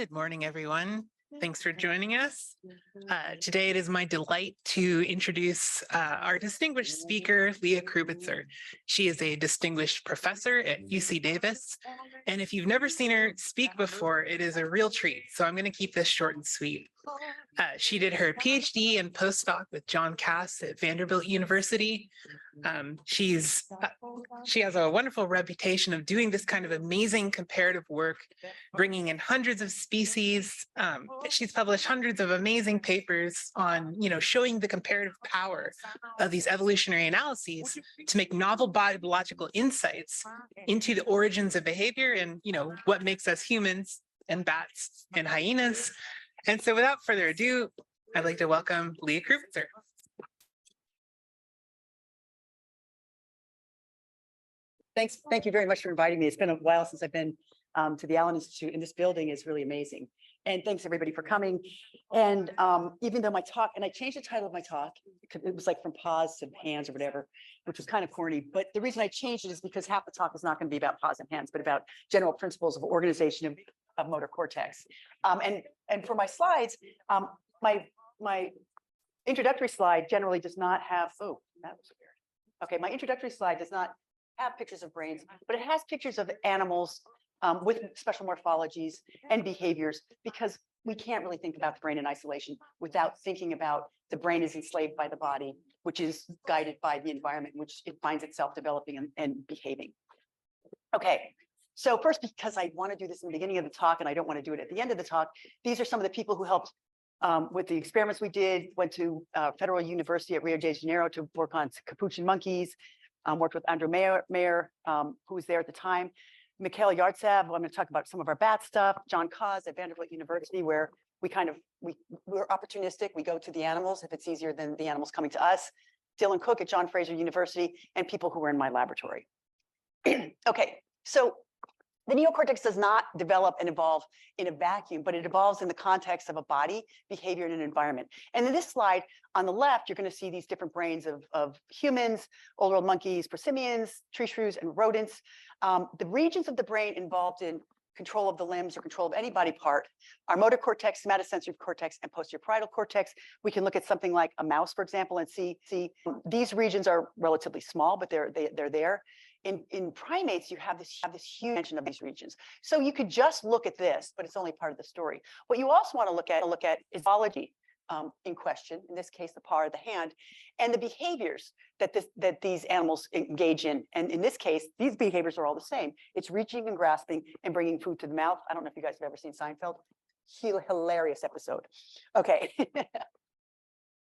Good morning, everyone. Thanks for joining us. Today, it is my delight to introduce our distinguished speaker, Leah Krubitzer. She is a distinguished professor at UC Davis. And if you've never seen her speak before, it is a real treat. So I'm going to keep this short and sweet. She did her PhD and postdoc with John Cass at Vanderbilt University. She has a wonderful reputation of doing this kind of amazing comparative work, bringing in hundreds of species. She's published hundreds of amazing papers on, showing the comparative power of these evolutionary analyses to make novel biological insights into the origins of behavior and, what makes us humans and bats and hyenas. And so without further ado, I'd like to welcome Leah Krubitzer. Thank you very much for inviting me. It's been a while since I've been to the Allen Institute, and this building is really amazing. And thanks everybody for coming. And even though my talk, and I changed the title of my talk, it was like from paws to hands or whatever, which was kind of corny. But the reason I changed it is because half the talk is not going to be about paws and hands, but about general principles of organization of motor cortex. And for my slides, my introductory slide generally does not have, oh, that was weird. Okay, my introductory slide does not have pictures of brains, but it has pictures of animals with special morphologies and behaviors, because we can't really think about the brain in isolation without thinking about the brain is enslaved by the body, which is guided by the environment in which it finds itself developing and behaving. Okay, so first, because I want to do this in the beginning of the talk and I don't want to do it at the end of the talk, these are some of the people who helped with the experiments we did, went to Federal University at Rio de Janeiro to work on capuchin monkeys, worked with Andrew Mayer, who was there at the time, Mikhail Yartsev, I'm going to talk about some of our bat stuff, John Cause at Vanderbilt University, where we're opportunistic. We go to the animals if it's easier than the animals coming to us. Dylan Cook at John Fraser University, and people who were in my laboratory. Okay, so the neocortex does not develop and evolve in a vacuum, but it evolves in the context of a body, behavior, and an environment. And in this slide, on the left, you're going to see these different brains of humans, old world monkeys, prosimians, tree shrews, and rodents. The regions of the brain involved in control of the limbs or control of any body part are motor cortex, somatosensory cortex, and posterior parietal cortex. We can look at something like a mouse, for example, and see these regions are relatively small, but they're there. In primates, you have this huge extension of these regions. So you could just look at this, but it's only part of the story. What you also want to look at is morphology in question, in this case, the paw or the hand, and the behaviors that these animals engage in. And in this case, these behaviors are all the same. It's reaching and grasping and bringing food to the mouth. I don't know if you guys have ever seen Seinfeld. Hilarious episode. Okay.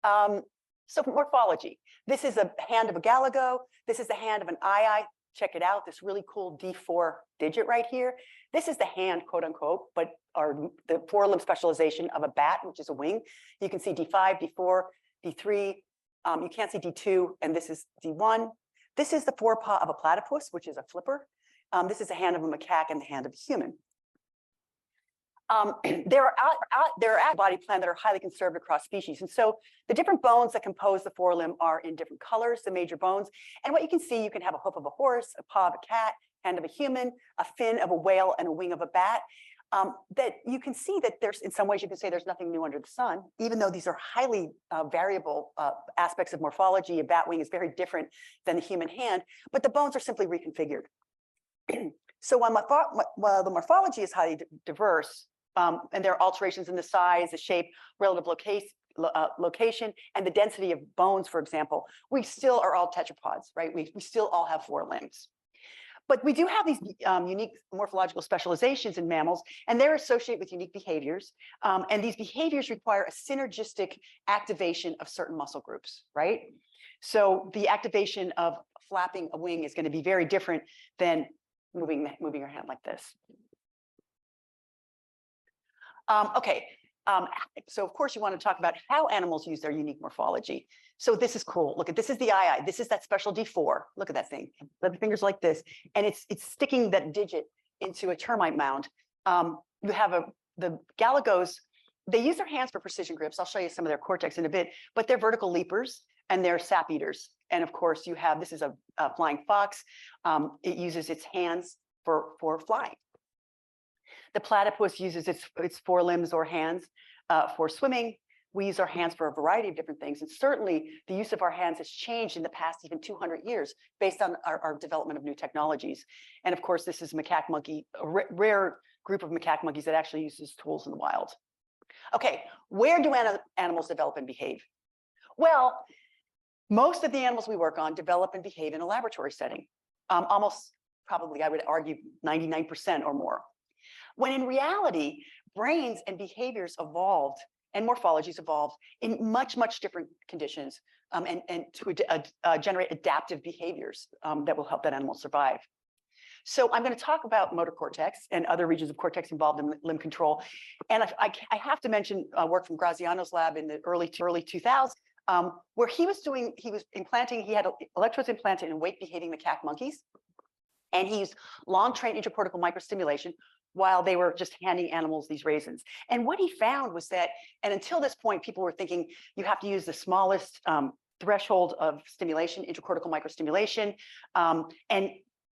So morphology. This is a hand of a galago. This is the hand of an eye. Check it out, this really cool D4 digit right here. This is the hand, quote unquote, but the forelimb specialization of a bat, which is a wing. You can see D5, D4, D3. You can't see D2, and this is D1. This is the forepaw of a platypus, which is a flipper. This is the hand of a macaque and the hand of a human. There are body plan that are highly conserved across species. And so the different bones that compose the forelimb are in different colors, the major bones. And what you can see, you can have a hoof of a horse, a paw of a cat, hand of a human, a fin of a whale, and a wing of a bat. That you can see that there's, in some ways, you can say there's nothing new under the sun, even though these are highly variable aspects of morphology. A bat wing is very different than the human hand, but the bones are simply reconfigured. So while the morphology is highly diverse, and there are alterations in the size, the shape, relative location, and the density of bones, for example, we still are all tetrapods, right? We still all have four limbs. But we do have these unique morphological specializations in mammals, and they're associated with unique behaviors. And these behaviors require a synergistic activation of certain muscle groups, right? So the activation of flapping a wing is going to be very different than moving your hand like this. So of course you want to talk about how animals use their unique morphology. So this is cool. Look at this is the eye. This is that special D4. Look at that thing. The fingers like this, and it's sticking that digit into a termite mound. You have the galagos. They use their hands for precision grips. I'll show you some of their cortex in a bit. But they're vertical leapers and they're sap eaters. And of course you have this is a flying fox. It uses its hands for flying. The platypus uses its forelimbs or hands for swimming. We use our hands for a variety of different things. And certainly the use of our hands has changed in the past even 200 years based on our development of new technologies. And of course, this is macaque monkey, a rare group of macaque monkeys that actually uses tools in the wild. Okay, where do animals develop and behave? Well, most of the animals we work on develop and behave in a laboratory setting. Almost probably, I would argue, 99% or more. When in reality, brains and behaviors evolved and morphologies evolved in much, much different conditions and to generate adaptive behaviors that will help that animal survive. So I'm going to talk about motor cortex and other regions of cortex involved in limb control. And I have to mention work from Graziano's lab in the early 2000s, where he was implanting, he had electrodes implanted in weight behaving macaque monkeys. And he used long train intracortical microstimulation while they were just handing animals these raisins. And what he found was that, and until this point, people were thinking you have to use the smallest threshold of stimulation, intracortical microstimulation, and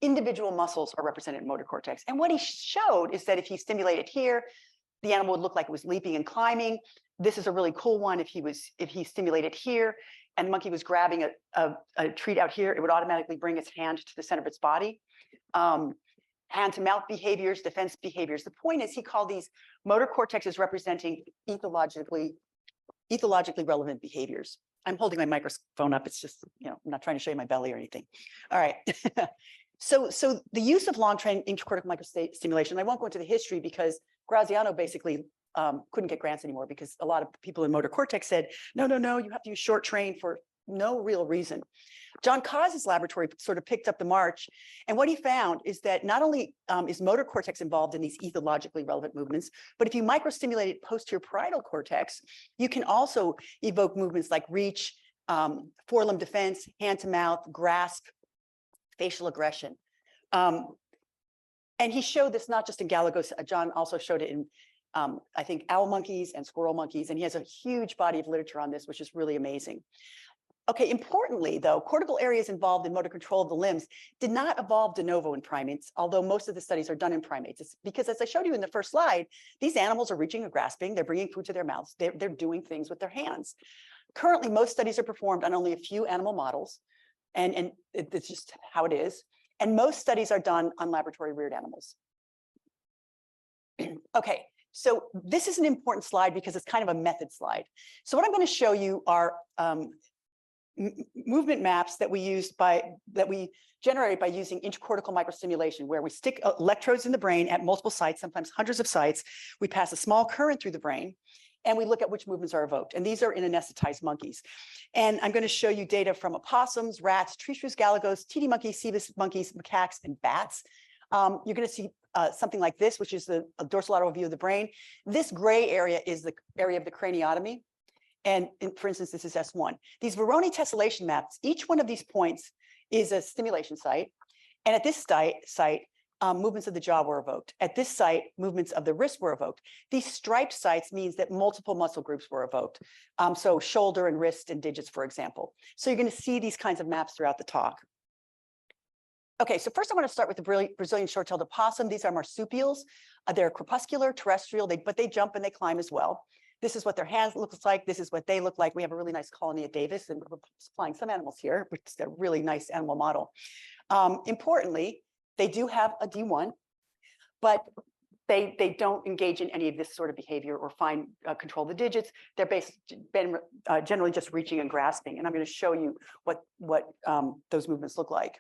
individual muscles are represented in motor cortex. And what he showed is that if he stimulated here, the animal would look like it was leaping and climbing. This is a really cool one. If he stimulated here and the monkey was grabbing a treat out here, it would automatically bring its hand to the center of its body. Hand to mouth behaviors, defense behaviors. The point is he called these motor cortexes representing ethologically relevant behaviors. I'm holding my microphone up. It's just, I'm not trying to show you my belly or anything. All right. So the use of long train intracortical microstimulation, I won't go into the history because Graziano basically couldn't get grants anymore because a lot of people in motor cortex said, no, you have to use short train for no real reason. John Caz's laboratory sort of picked up the march. And what he found is that not only is motor cortex involved in these ethologically relevant movements, but if you microstimulate posterior parietal cortex, you can also evoke movements like reach, forelimb defense, hand to mouth, grasp, facial aggression. And he showed this not just in Galagos, John also showed it in, I think, owl monkeys and squirrel monkeys. And he has a huge body of literature on this, which is really amazing. Okay, importantly, though, cortical areas involved in motor control of the limbs did not evolve de novo in primates, although most of the studies are done in primates. It's because, as I showed you in the first slide, these animals are reaching or grasping, they're bringing food to their mouths, they're doing things with their hands. Currently, most studies are performed on only a few animal models, and it's just how it is. And most studies are done on laboratory reared animals. Okay, so this is an important slide because it's kind of a method slide. So what I'm going to show you are movement maps that we generated by using intracortical microstimulation, where we stick electrodes in the brain at multiple sites, sometimes hundreds of sites. We pass a small current through the brain, and we look at which movements are evoked. And these are in anesthetized monkeys. And I'm going to show you data from opossums, rats, tree shrews, galagos, TD monkeys, cebus monkeys, macaques, and bats. You're going to see something like this, which is the dorsolateral view of the brain. This gray area is the area of the craniotomy. And for instance, this is S1. These Voronoi tessellation maps, each one of these points is a stimulation site. And at this site, movements of the jaw were evoked. At this site, movements of the wrist were evoked. These striped sites means that multiple muscle groups were evoked. So shoulder and wrist and digits, for example. So you're going to see these kinds of maps throughout the talk. Okay, so first I want to start with the Brazilian short-tailed opossum. These are marsupials. They're crepuscular, terrestrial, but they jump and they climb as well. This is what their hands look like. This is what they look like. We have a really nice colony at Davis, and we're supplying some animals here, which is a really nice animal model. Importantly, they do have a D1, but they don't engage in any of this sort of behavior or control the digits. They're generally just reaching and grasping. And I'm going to show you what those movements look like.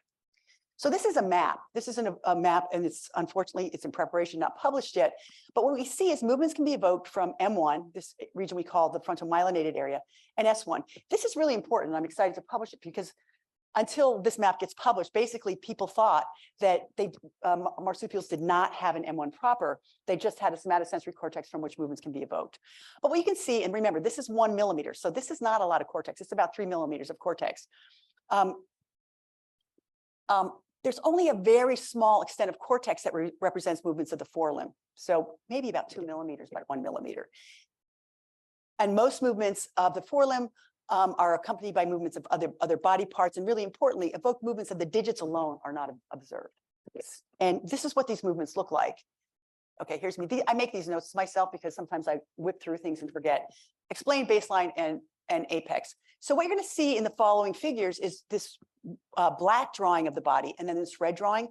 So this is a map. This isn't a map, and unfortunately it's in preparation, not published yet. But what we see is movements can be evoked from M1, this region we call the frontomyelinated area, and S1. This is really important. I'm excited to publish it because until this map gets published, basically people thought that marsupials did not have an M1 proper. They just had a somatosensory cortex from which movements can be evoked. But what you can see, and remember, this is 1 millimeter, so this is not a lot of cortex. It's about 3 millimeters of cortex. There's only a very small extent of cortex that represents movements of the forelimb. So maybe about 2 millimeters by 1 millimeter. And most movements of the forelimb are accompanied by movements of other body parts. And really importantly, evoked movements of the digits alone are not observed. And this is what these movements look like. Okay, here's me. I make these notes myself because sometimes I whip through things and forget. Explain baseline and apex. So what you're going to see in the following figures is this black drawing of the body and then this red drawing.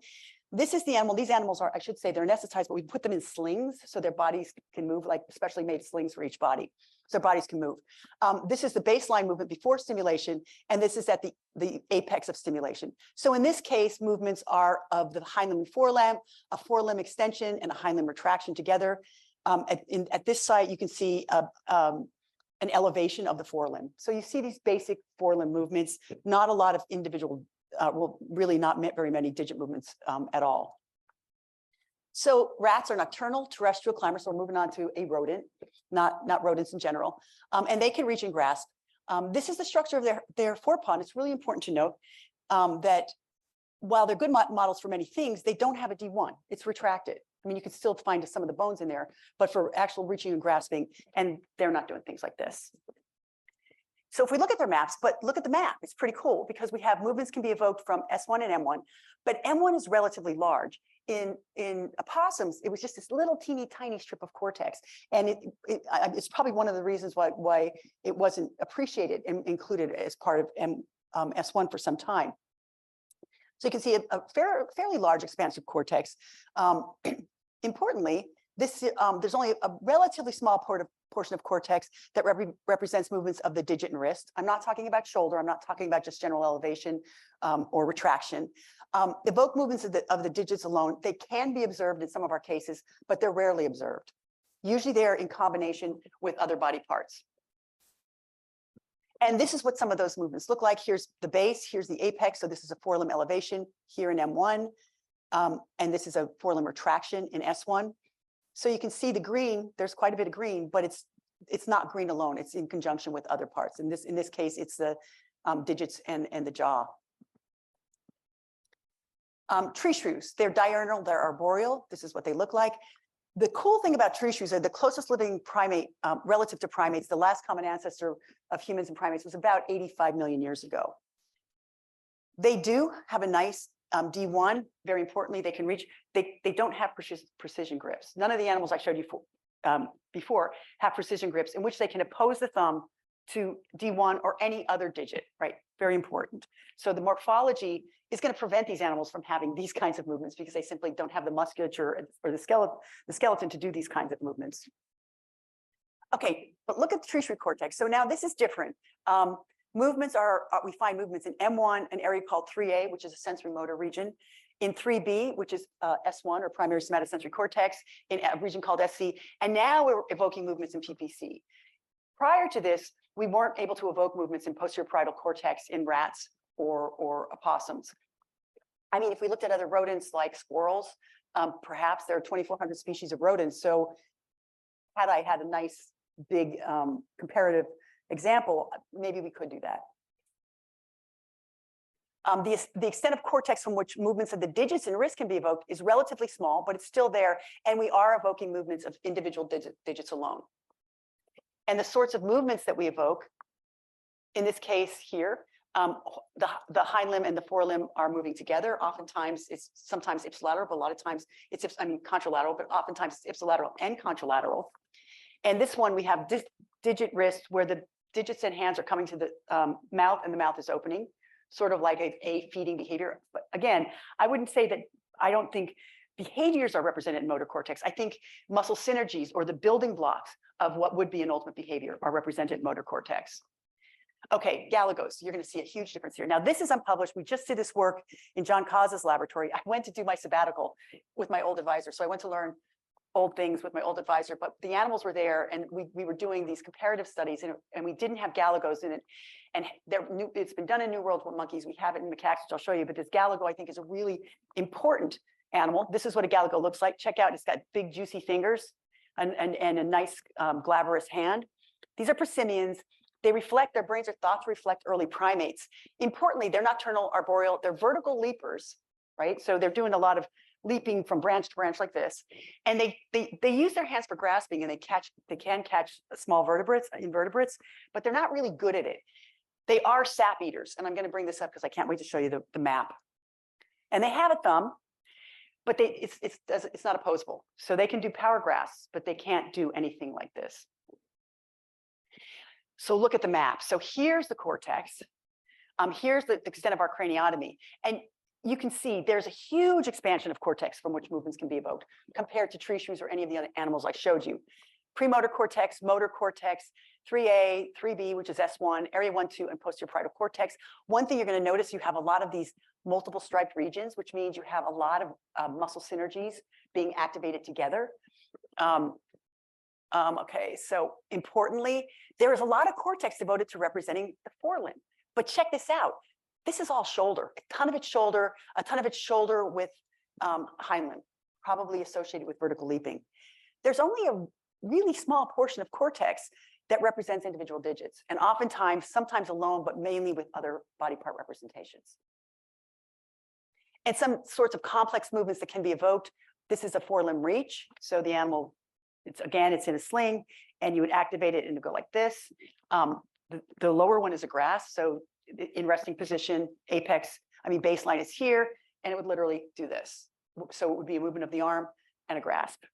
This is the animal. These animals are, I should say, they're anesthetized, but we put them in slings so their bodies can move, like specially made slings for each body, so their bodies can move. This is the baseline movement before stimulation, and this is at the apex of stimulation. So in this case, movements are of the hind limb and forelimb, a forelimb extension and a hind limb retraction together. At this site, you can see an elevation of the forelimb. So you see these basic forelimb movements, not a lot of individual, well, really not very many digit movements at all. So rats are nocturnal terrestrial climbers. So we're moving on to a rodent, not rodents in general. And they can reach and grasp. This is the structure of their forepaw. And it's really important to note that while they're good models for many things, they don't have a D1. It's retracted. I mean, you can still find some of the bones in there, but for actual reaching and grasping, and they're not doing things like this. So if we look at their maps, but look at the map, it's pretty cool because we have movements can be evoked from S1 and M1, but M1 is relatively large. In opossums, it was just this little teeny tiny strip of cortex. And it's probably one of the reasons why it wasn't appreciated and included as part of S1 for some time. So you can see a fairly large expansive cortex. Importantly, there's only a relatively small portion of cortex that represents movements of the digit and wrist. I'm not talking about shoulder. I'm not talking about just general elevation or retraction. Evoked movements of the digits alone, they can be observed in some of our cases, but they're rarely observed. Usually they're in combination with other body parts. And this is what some of those movements look like. Here's the base, here's the apex. So this is a forelimb elevation here in M1. And this is a forelimb retraction in S1. So you can see the green, there's quite a bit of green, but it's not green alone. It's in conjunction with other parts. In this case, it's the digits and the jaw. Tree shrews, they're diurnal, they're arboreal. This is what they look like. The cool thing about tree shrews are the closest living primate relative to primates. The last common ancestor of humans and primates was about 85 million years ago. They do have a nice D1. Very importantly, they can reach. They don't have precision grips. None of the animals I showed you before have precision grips in which they can oppose the thumb to D1 or any other digit. Right, very important. So the morphology is going to prevent these animals from having these kinds of movements because they simply don't have the musculature or the skeleton to do these kinds of movements. Okay, but look at the tree shrew cortex. So now this is different. Movements we find movements in M1, an area called 3A, which is a sensory motor region, in 3B, which is S1 or primary somatosensory cortex, in a region called SC, and now we're evoking movements in PPC. Prior to this, we weren't able to evoke movements in posterior parietal cortex in rats or opossums. I mean, if we looked at other rodents like squirrels, perhaps there are 2,400 species of rodents. So had I had a nice big comparative example, maybe we could do that. The extent of cortex from which movements of the digits and wrist can be evoked is relatively small, but it's still there. And we are evoking movements of individual digits alone. And the sorts of movements that we evoke, in this case here, the hind limb and the forelimb are moving together. Oftentimes, it's sometimes ipsilateral, but a lot of times it's contralateral, but oftentimes it's ipsilateral and contralateral. And this one, we have this digit wrist where the digits and hands are coming to the mouth and the mouth is opening, sort of like a feeding behavior. But again, I wouldn't say that, I don't think behaviors are represented in motor cortex. I think muscle synergies or the building blocks of what would be an ultimate behavior are represented in motor cortex. Okay, galagos, you're going to see a huge difference here. Now, this is unpublished. We just did this work in John Caz's laboratory. I went to do my sabbatical with my old advisor. So I went to learn old things with my old advisor, but the animals were there and we were doing these comparative studies and we didn't have galagos in it. And it's been done in New World with monkeys. We have it in macaques, which I'll show you, but this galago, I think, is a really important animal. This is what a galago looks like. Check out, it's got big juicy fingers and a nice glabrous hand. These are prosimians. They reflect, their brains are thought to reflect early primates. Importantly, they're nocturnal, arboreal, they're vertical leapers, right? So they're doing a lot of leaping from branch to branch like this. And they use their hands for grasping and they can catch small invertebrates, but they're not really good at it. They are sap eaters. And I'm going to bring this up because I can't wait to show you the map. And they have a thumb, but it's not opposable. So they can do power grasps, but they can't do anything like this. So look at the map. So here's the cortex. Here's the extent of our craniotomy. And you can see there's a huge expansion of cortex from which movements can be evoked compared to tree shrews or any of the other animals I showed you. Premotor cortex, motor cortex, 3A, 3B, which is S1, area 1, 2, and posterior parietal cortex. One thing you're going to notice, you have a lot of these multiple striped regions, which means you have a lot of muscle synergies being activated together. Okay, so importantly, there is a lot of cortex devoted to representing the forelimb. But check this out. This is all shoulder, a ton of it's shoulder with hind limb, probably associated with vertical leaping. There's only a really small portion of cortex that represents individual digits, and oftentimes, sometimes alone, but mainly with other body part representations. And some sorts of complex movements that can be evoked. This is a forelimb reach. So the animal, it's in a sling, and you would activate it and it would go like this. The lower one is a grasp. So in resting position, baseline is here, and it would literally do this. So it would be a movement of the arm and a grasp.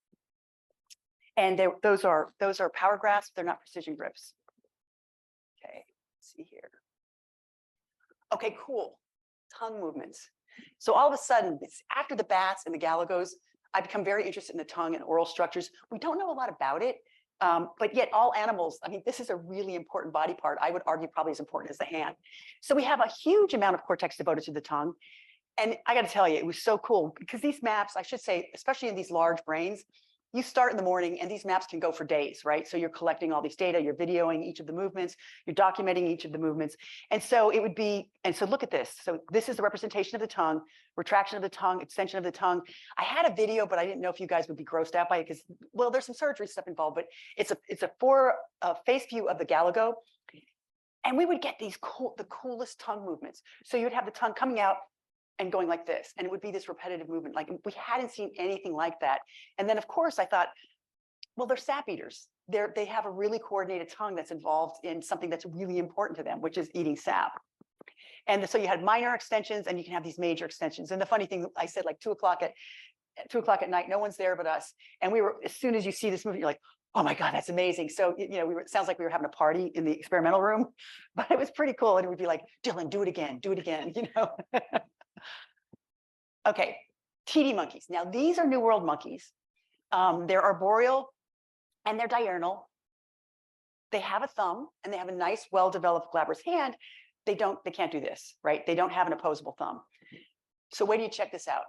And those are power grasps. They're not precision grips. Okay, let's see here. Okay, cool. Tongue movements. So all of a sudden, after the bats and the galagos, I become very interested in the tongue and oral structures. We don't know a lot about it, but yet all animals, this is a really important body part. I would argue probably as important as the hand. So we have a huge amount of cortex devoted to the tongue. And I got to tell you, it was so cool because these maps, I should say, especially in these large brains, you start in the morning and these maps can go for days, right? So you're collecting all these data, you're videoing each of the movements, you're documenting each of the movements. And so it would be, and so look at this. So this is the representation of the tongue, retraction of the tongue, extension of the tongue. I had a video, but I didn't know if you guys would be grossed out by it because, well, there's some surgery stuff involved, but it's a face view of the galago. And we would get the coolest tongue movements. So you'd have the tongue coming out and going like this, and it would be this repetitive movement. Like we hadn't seen anything like that. And then of course I thought, well, they're sap eaters. They have a really coordinated tongue that's involved in something that's really important to them, which is eating sap. And so you had minor extensions and you can have these major extensions. And the funny thing, I said like 2 o'clock at night, no one's there but us. And we were, as soon as you see this movie, you're like, oh my God, that's amazing. So, it sounds like we were having a party in the experimental room, but it was pretty cool. And it would be like, Dylan, do it again, Okay, TD monkeys. Now, these are New World monkeys. They're arboreal and they're diurnal. They have a thumb and they have a nice, well-developed glabrous hand. They can't do this, right? They don't have an opposable thumb. So wait till you check this out.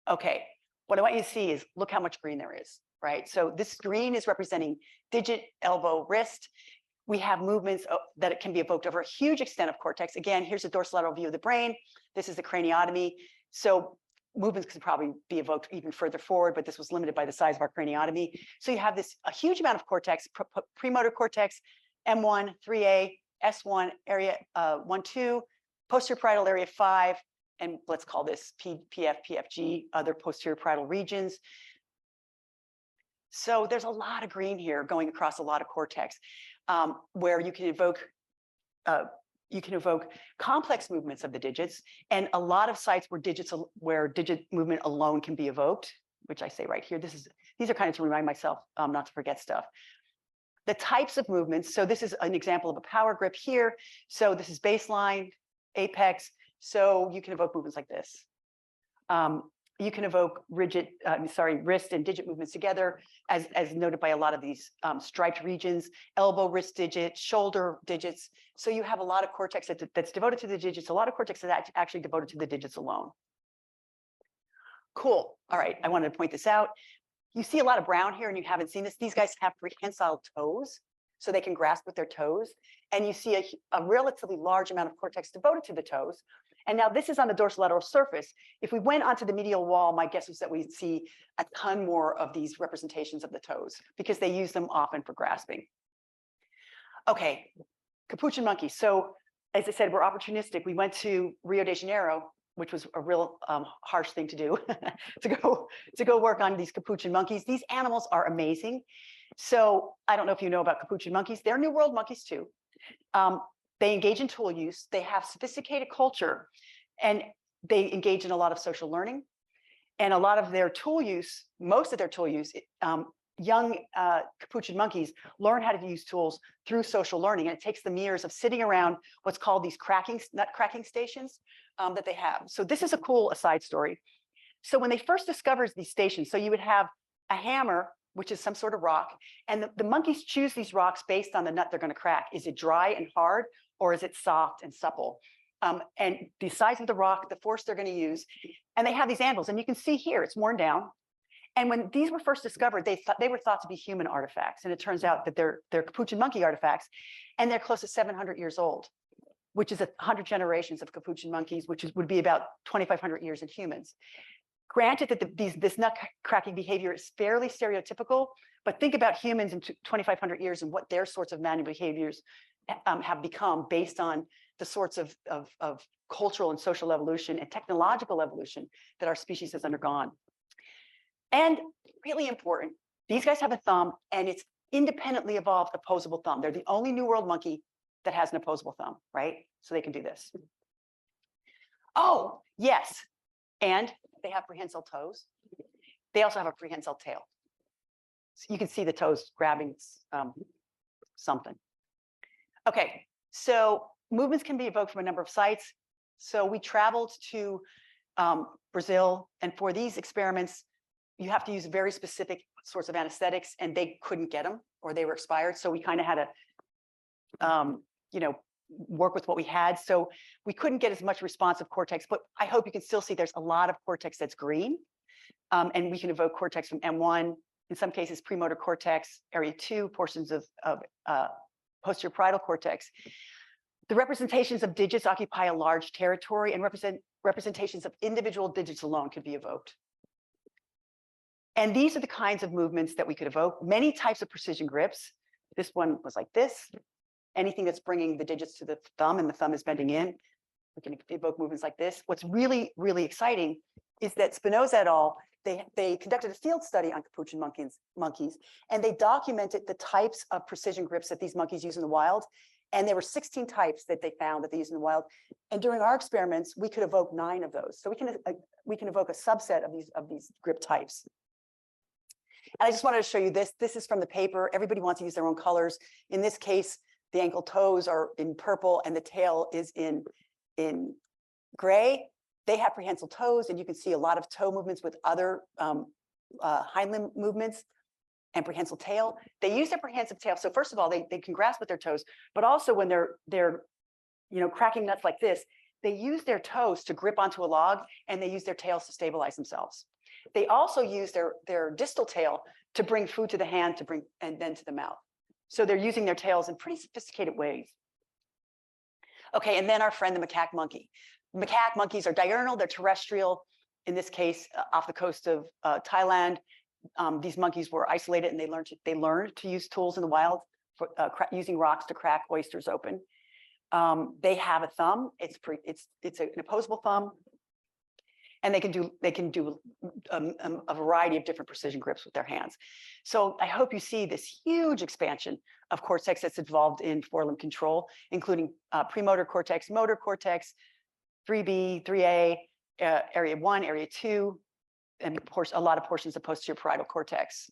Okay, what I want you to see is look how much green there is, right? So this green is representing digit, elbow, wrist. We have movements that it can be evoked over a huge extent of cortex. Again, here's a dorsolateral view of the brain. This is the craniotomy. So movements could probably be evoked even further forward, but this was limited by the size of our craniotomy. So you have a huge amount of cortex, premotor cortex, M1, 3A, S1, area 1, 2, posterior parietal area 5, and let's call this PF, PFG, other posterior parietal regions. So there's a lot of green here going across a lot of cortex. Where you can evoke complex movements of the digits, and a lot of sites where digit movement alone can be evoked, which I say right here. These are kind of to remind myself not to forget stuff. The types of movements. So this is an example of a power grip here. So this is baseline, apex. So you can evoke movements like this. You can evoke wrist and digit movements together, as noted by a lot of these striped regions, elbow, wrist digit, shoulder digits. So you have a lot of cortex that's devoted to the digits, a lot of cortex that's actually devoted to the digits alone. Cool. All right, I wanted to point this out. You see a lot of brown here and you haven't seen this. These guys have prehensile toes, so they can grasp with their toes. And you see a relatively large amount of cortex devoted to the toes. And now this is on the dorsolateral surface. If we went onto the medial wall, my guess is that we'd see a ton more of these representations of the toes because they use them often for grasping. Okay, capuchin monkeys. So as I said, we're opportunistic. We went to Rio de Janeiro, which was a real harsh thing to do, to go work on these capuchin monkeys. These animals are amazing. So I don't know if you know about capuchin monkeys. They're New World monkeys too. They engage in tool use. They have sophisticated culture. And they engage in a lot of social learning, and a lot of their tool use, most of their tool use, young capuchin monkeys learn how to use tools through social learning. And it takes them years of sitting around what's called these nut cracking stations that they have. So this is a cool aside story. So when they first discovered these stations, so you would have a hammer, which is some sort of rock, and the monkeys choose these rocks based on the nut they're going to crack. Is it dry and hard, or is it soft and supple? And the size of the rock, the force they're going to use, and they have these anvils, and you can see here it's worn down. And when these were first discovered, they were thought to be human artifacts, and it turns out that they're capuchin monkey artifacts, and they're close to 700 years old, which is 100 generations of capuchin monkeys, which would be about 2,500 years in humans. Granted that this nut cracking behavior is fairly stereotypical, but think about humans in 2,500 years and what their sorts of manual behaviors have become based on the sorts of cultural and social evolution and technological evolution that our species has undergone. And really important, these guys have a thumb, and it's independently evolved opposable thumb. They're the only New World monkey that has an opposable thumb, right? So they can do this. Oh, yes. And they have prehensile toes. They also have a prehensile tail. So you can see the toes grabbing something. Okay, so movements can be evoked from a number of sites. So we traveled to Brazil, and for these experiments, you have to use very specific sorts of anesthetics, and they couldn't get them, or they were expired. So we kind of had to, work with what we had. So we couldn't get as much responsive cortex, but I hope you can still see there's a lot of cortex that's green, and we can evoke cortex from M1, in some cases premotor cortex, area 2, portions of posterior parietal cortex. The representations of digits occupy a large territory, and representations of individual digits alone could be evoked. And these are the kinds of movements that we could evoke. Many types of precision grips. This one was like this. Anything that's bringing the digits to the thumb and the thumb is bending in, we can evoke movements like this. What's really, really exciting is that Spinoza et al., they conducted a field study on capuchin monkeys, and they documented the types of precision grips that these monkeys use in the wild. And there were 16 types that they found that they use in the wild. And during our experiments, we could evoke 9 of those. So we can evoke a subset of these grip types. And I just wanted to show you this. This is from the paper. Everybody wants to use their own colors. In this case, the ankle toes are in purple and the tail is in gray. They have prehensile toes, and you can see a lot of toe movements with other hind limb movements and prehensile tail. They use their prehensile tail. So first of all, they can grasp with their toes, but also when they're cracking nuts like this, they use their toes to grip onto a log, and they use their tails to stabilize themselves. They also use their distal tail to bring food to the hand, and then to the mouth. So they're using their tails in pretty sophisticated ways. Okay, and then our friend, the macaque monkey. Macaque monkeys are diurnal, they're terrestrial. In this case, off the coast of Thailand, these monkeys were isolated, and they learned to use tools in the wild, for, using rocks to crack oysters open. They have a thumb. It's an opposable thumb, and they can do a variety of different precision grips with their hands. So I hope you see this huge expansion of cortex that's involved in forelimb control, including premotor cortex, motor cortex, 3B, 3A, area 1, area 2, and a lot of portions of posterior parietal cortex.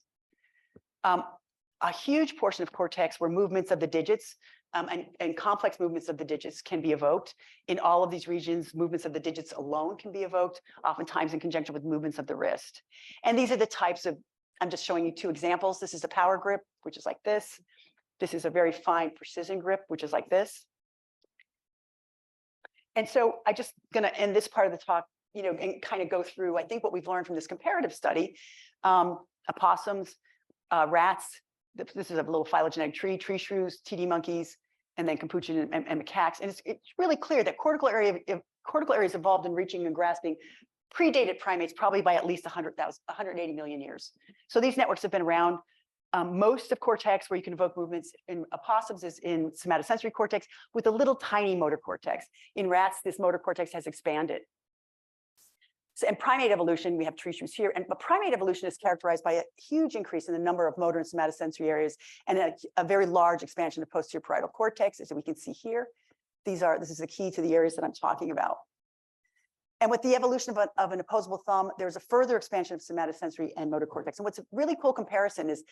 A huge portion of cortex where movements of the digits and complex movements of the digits can be evoked. In all of these regions, movements of the digits alone can be evoked, oftentimes in conjunction with movements of the wrist. And these are the types of, I'm just showing you 2 examples. This is a power grip, which is like this. This is a very fine precision grip, which is like this. And so I just gonna end this part of the talk, and kind of go through, I think, what we've learned from this comparative study. Opossums, rats, this is a little phylogenetic tree shrews, TD monkeys, and then capuchin and macaques. And it's really clear that cortical areas evolved in reaching and grasping predated primates probably by at least 180 million years. So these networks have been around. Most of cortex where you can evoke movements in opossums is in somatosensory cortex with a little tiny motor cortex. In rats, this motor cortex has expanded. So, and primate evolution, we have tree shrews here, but primate evolution is characterized by a huge increase in the number of motor and somatosensory areas and a very large expansion of posterior parietal cortex, as we can see here. This is the key to the areas that I'm talking about. And with the evolution of an opposable thumb, there's a further expansion of somatosensory and motor cortex. And what's a really cool comparison is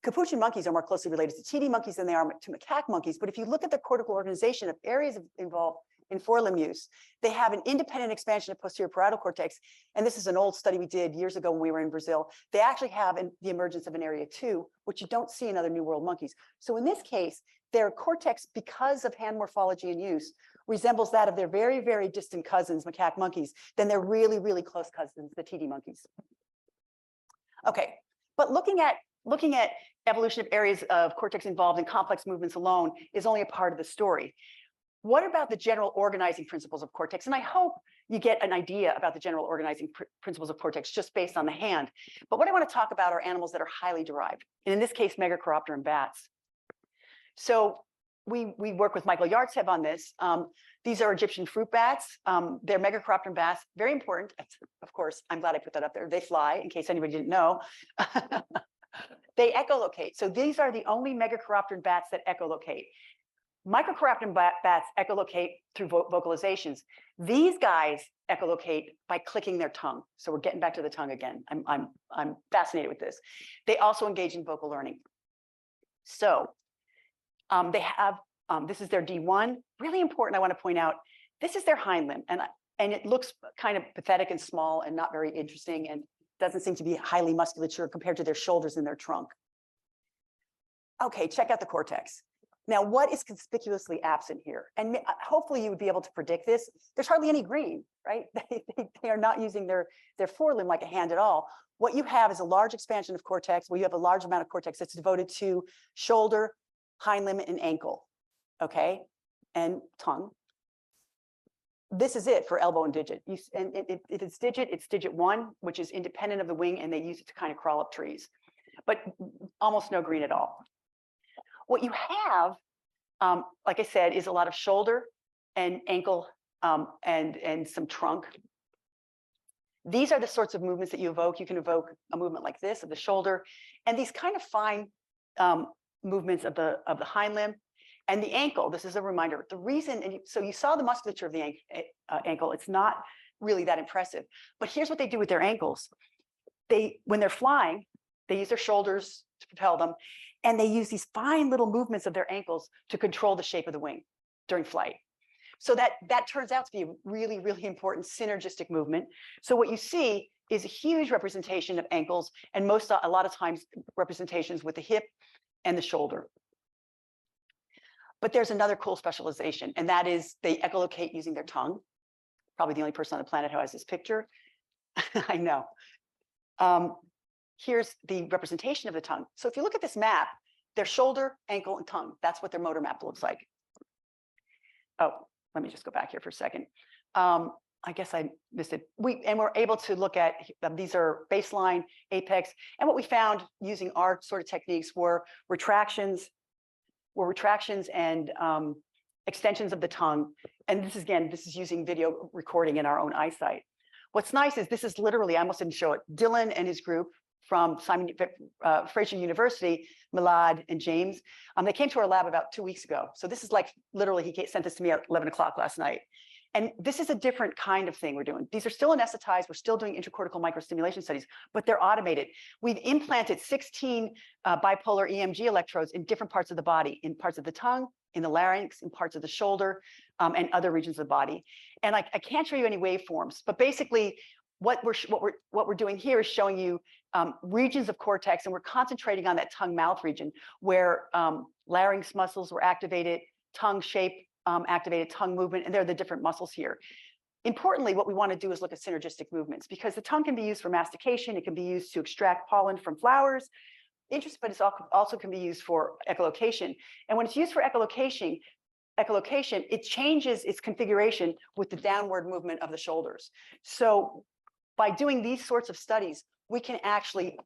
capuchin monkeys are more closely related to TD monkeys than they are to macaque monkeys. But if you look at the cortical organization of areas involved in forelimb use, they have an independent expansion of posterior parietal cortex. And this is an old study we did years ago when we were in Brazil. They actually have the emergence of an area 2, which you don't see in other New World monkeys. So in this case, their cortex, because of hand morphology and use, resembles that of their very, very distant cousins, macaque monkeys. Then they're really, really close cousins, the TD monkeys. Okay, but looking at evolution of areas of cortex involved in complex movements alone is only a part of the story. What about the general organizing principles of cortex? And I hope you get an idea about the general organizing principles of cortex just based on the hand. But what I want to talk about are animals that are highly derived, and in this case, Megacoropter and bats. So we work with Michael Yartsev on this. These are Egyptian fruit bats. They're Megacoropter and bats, very important. Of course, I'm glad I put that up there. They fly, in case anybody didn't know. They echolocate. So these are the only Megacoropter bats that echolocate. Microcoropter bats echolocate through vocalizations. These guys echolocate by clicking their tongue. So we're getting back to the tongue again. I'm fascinated with this. They also engage in vocal learning. So they have, this is their D1. Really important, I want to point out, this is their hind limb. And it looks kind of pathetic and small and not very interesting and doesn't seem to be highly musculature compared to their shoulders and their trunk. Okay, check out the cortex. Now, what is conspicuously absent here? And hopefully you would be able to predict this. There's hardly any green, right? They are not using their forelimb like a hand at all. What you have is a large expansion of cortex, where you have a large amount of cortex that's devoted to shoulder, hind limb, and ankle, okay? And tongue. This is it for elbow and digit. And if it's digit 1, which is independent of the wing, and they use it to kind of crawl up trees, but almost no green at all. What you have, like I said, is a lot of shoulder and ankle and some trunk. These are the sorts of movements that you evoke. You can evoke a movement like this of the shoulder, and these kind of fine movements of the hind limb and the ankle. This is a reminder. The reason, and so you saw the musculature of the ankle. It's not really that impressive. But here's what they do with their ankles. When they're flying, they use their shoulders to propel them. And they use these fine little movements of their ankles to control the shape of the wing during flight. So that turns out to be a really, really important synergistic movement. So what you see is a huge representation of ankles, and a lot of times representations with the hip and the shoulder. But there's another cool specialization, and that is they echolocate using their tongue. Probably the only person on the planet who has this picture. I know. Here's the representation of the tongue. So if you look at this map, their shoulder, ankle, and tongue, that's what their motor map looks like. Oh, let me just go back here for a second. I guess I missed it. We're able to look at, these are baseline, apex, and what we found using our sort of techniques were retractions and extensions of the tongue. And this is using video recording in our own eyesight. What's nice is this is literally, I almost didn't show it, Dylan and his group from Fraser University, Milad and James. They came to our lab about 2 weeks ago. So this is like, literally, he sent this to me at 11 o'clock last night. And this is a different kind of thing we're doing. These are still anesthetized. We're still doing intracortical microstimulation studies, but they're automated. We've implanted 16 bipolar EMG electrodes in different parts of the body, in parts of the tongue, in the larynx, in parts of the shoulder, and other regions of the body. And I can't show you any waveforms, but basically, what we're doing here is showing you regions of cortex, and we're concentrating on that tongue-mouth region where larynx muscles were activated, tongue shape activated, tongue movement, and they're the different muscles here. Importantly, what we want to do is look at synergistic movements, because the tongue can be used for mastication, it can be used to extract pollen from flowers, but it also can be used for echolocation. And when it's used for echolocation, it changes its configuration with the downward movement of the shoulders. So by doing these sorts of studies, we can actually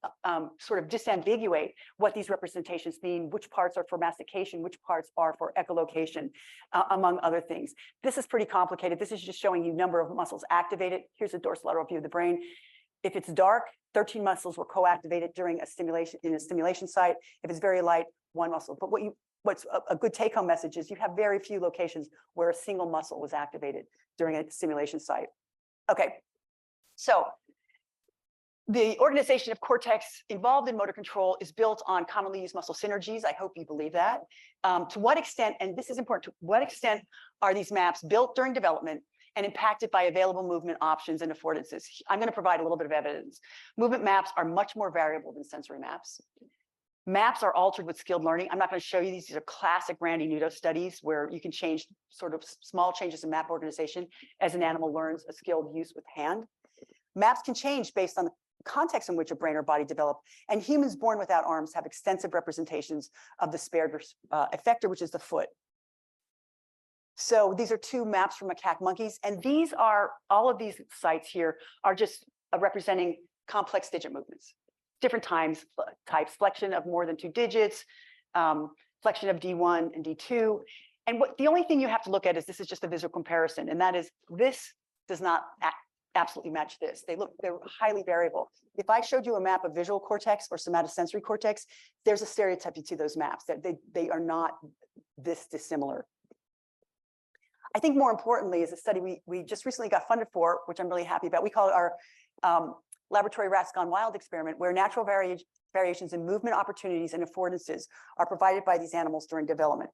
sort of disambiguate what these representations mean, which parts are for mastication, which parts are for echolocation, among other things. This is pretty complicated. This is just showing you number of muscles activated. Here's a dorsolateral view of the brain. If it's dark, 13 muscles were co-activated during a stimulation site. If it's very light, 1 muscle. But what what's a good take-home message is you have very few locations where a single muscle was activated during a stimulation site. Okay, so the organization of cortex involved in motor control is built on commonly used muscle synergies. I hope you believe that. To what extent, and this is important, to what extent are these maps built during development and impacted by available movement options and affordances? I'm going to provide a little bit of evidence. Movement maps are much more variable than sensory maps. Maps are altered with skilled learning. I'm not going to show you these. These are classic Randy Nudo studies where you can change sort of small changes in map organization as an animal learns a skilled use with hand. Maps can change based on the context in which a brain or body develop, and humans born without arms have extensive representations of the spared effector, which is the foot. So these are two maps from macaque monkeys, and these are, all of these sites here are just representing complex digit movements, different types, flexion of more than 2 digits, flexion of D1 and D2. And the only thing you have to look at is this is just a visual comparison, and that is this does not absolutely match this. They're highly variable. If I showed you a map of visual cortex or somatosensory cortex, there's a stereotype to those maps that they are not this dissimilar. I think more importantly is a study we just recently got funded for, which I'm really happy about. We call it our laboratory rats gone wild experiment, where natural variations in movement opportunities and affordances are provided by these animals during development.